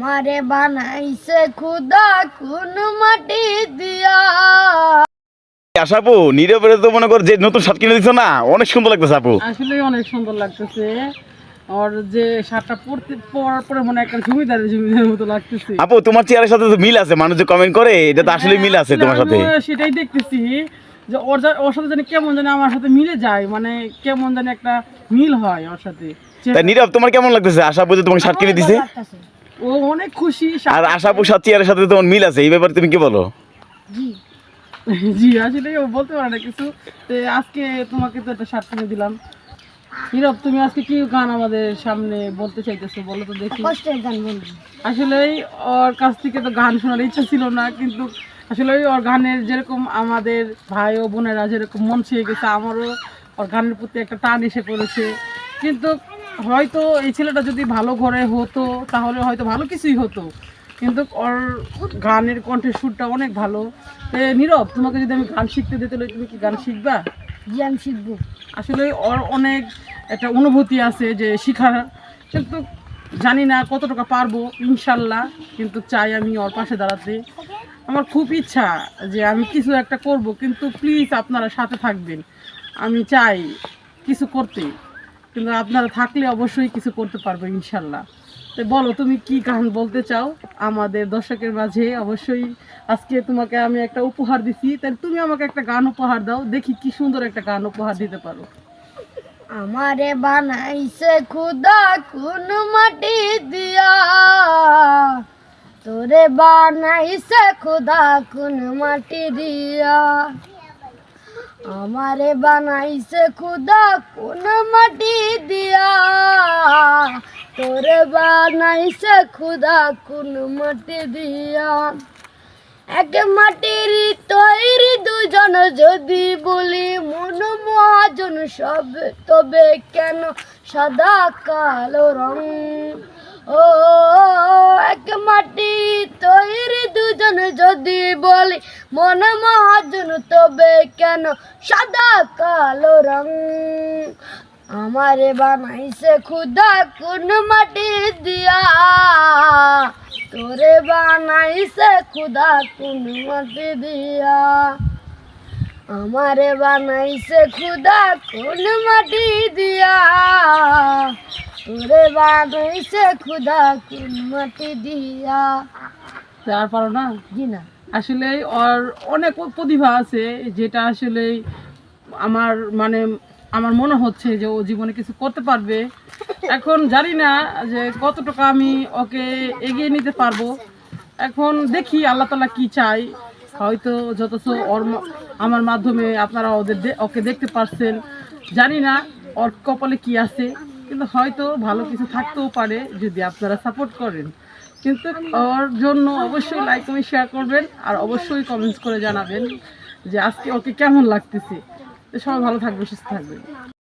মারে বানাইছে খুদা কোন মাটি দিয়া। আপু নীরবের তো মনে কর যে নতুন শার্ট কিনে দিছো না, অনেক সুন্দর লাগতেছে আপু। আসলে অনেক সুন্দর লাগতেছে। আর যে শার্টটা পরার পরে মনে একটা জমিদারের মতো লাগতেছে। আপু তোমার চেহারার সাথে তো মিল আছে, মানুষ যে কমেন্ট করে এটা তো আসলে মিল আছে তোমার সাথে। সেটাই দেখতেছি যে ওর সাথে জানি কেমন জানি আমার সাথে মিলে যায়, মানে কেমন জানি একটা মিল হয় ওর সাথে। তা নীরব তোমার কেমন লাগতেছে আশা আপু যে তোমাকে শার্ট কিনে দিছে? ও অনেক খুশি। আর আশা আপু চেহারার সাথে তোমার মিল আছে, এই ব্যাপারে তুমি কি বলো? জি জি আসলে ও বলতে পারে না কিছু। তো আজকে তোমাকে তো একটা শার্ট কিনে দিলাম। নীরব, তুমি আজকে কি গান আমাদের সামনে বলতে চাইতেছো বলো তো দেখি। কষ্টের গান বলবো। আসলে ওর কাছ থেকে তো গান শোনার ইচ্ছা ছিল না, কিন্তু আসলে ওর গানের যেরকম আমাদের ভাই ও বোনেরা যেরকম মন ছুঁয়ে গেছে, আমারও ওর গানের প্রতি একটা টান এসে পড়েছে। কিন্তু হয়তো এই ছেলেটা যদি ভালো ঘরে হতো তাহলে হয়তো ভালো কিছুই হতো, কিন্তু ওর গানের কণ্ঠের সুরটা অনেক ভালো। নীরব, তোমাকে যদি আমি গান শিখতে দিতে হলে তুমি কি গান শিখবা? জি আমি শিখবো। আসলে ওর অনেক একটা অনুভূতি আছে যে শিখার, কিন্তু জানি না কতটুকু পারবো। ইনশাল্লাহ কিন্তু চাই আমি ওর পাশে দাঁড়াতে। আমার খুব ইচ্ছা যে আমি কিছু একটা করব, কিন্তু প্লিজ আপনারা সাথে থাকবেন। আমি চাই কিছু করতে, কিন্তু আপনারা থাকলে অবশ্যই কিছু করতে পারবো ইনশাল্লাহ। তো বলো তুমি কি গান বলতে চাও আমাদের দর্শকের মাঝে? অবশ্যই আজকে তোমাকে আমি একটা উপহার দিছি, তাই তুমি আমাকে একটা গান উপহার দাও, দেখি কি সুন্দর একটা গান উপহার দিতে পারো। আমারে বানাইছে খুদা কোন মাটি দিয়া, তোরে বানাইছে খুদা কোন মাটি দিয়া। আমারে বানাইছে খুদা কোন মাটি দিয়া, তোরে বানাইছে খুদা কোন মাটি দিয়া। এক মাটির তৈরি দুজন যদি বলি মন মহাজন সব, তবে কেন সাদা কালো রং? ও এক মাটি তৈরি দুজন যদি বলি মন মহাজন, তবে কেন সাদা কালো রং? আমারে বানাইছে খুদা কোন মাটি দিয়া, তোরে বানাইছে খুদা কোন মাটি দিয়া। আমারে বানাইছে খুদা কোন মাটি দিয়া, তোরে বানাইছে খুদা কোন মাটি দিয়া। আর পারো না? জি না। আসলে ওর অনেক প্রতিভা আছে, যেটা আসলে আমার আমার মনে হচ্ছে যে ও জীবনে কিছু করতে পারবে। এখন জানি না যে কতটুকু আমি ওকে এগিয়ে নিতে পারবো। এখন দেখি আল্লাহ তাআলা কি চাই। হয়তো যতছ আমার মাধ্যমে আপনারা ওকে দেখতে পারছেন, জানি না ওর কপালে কি আছে, কিন্তু হয়তো ভালো কিছু থাকতেও পারে যদি আপনারা সাপোর্ট করেন। কিন্তু ওর জন্য অবশ্যই লাইক কমেন্ট শেয়ার করবেন, আর অবশ্যই কমেন্টস করে জানাবেন যে আজকে ওকে কেমন লাগতেছে। তো সবাই ভালো থাকবে, সুস্থ থাকবেন।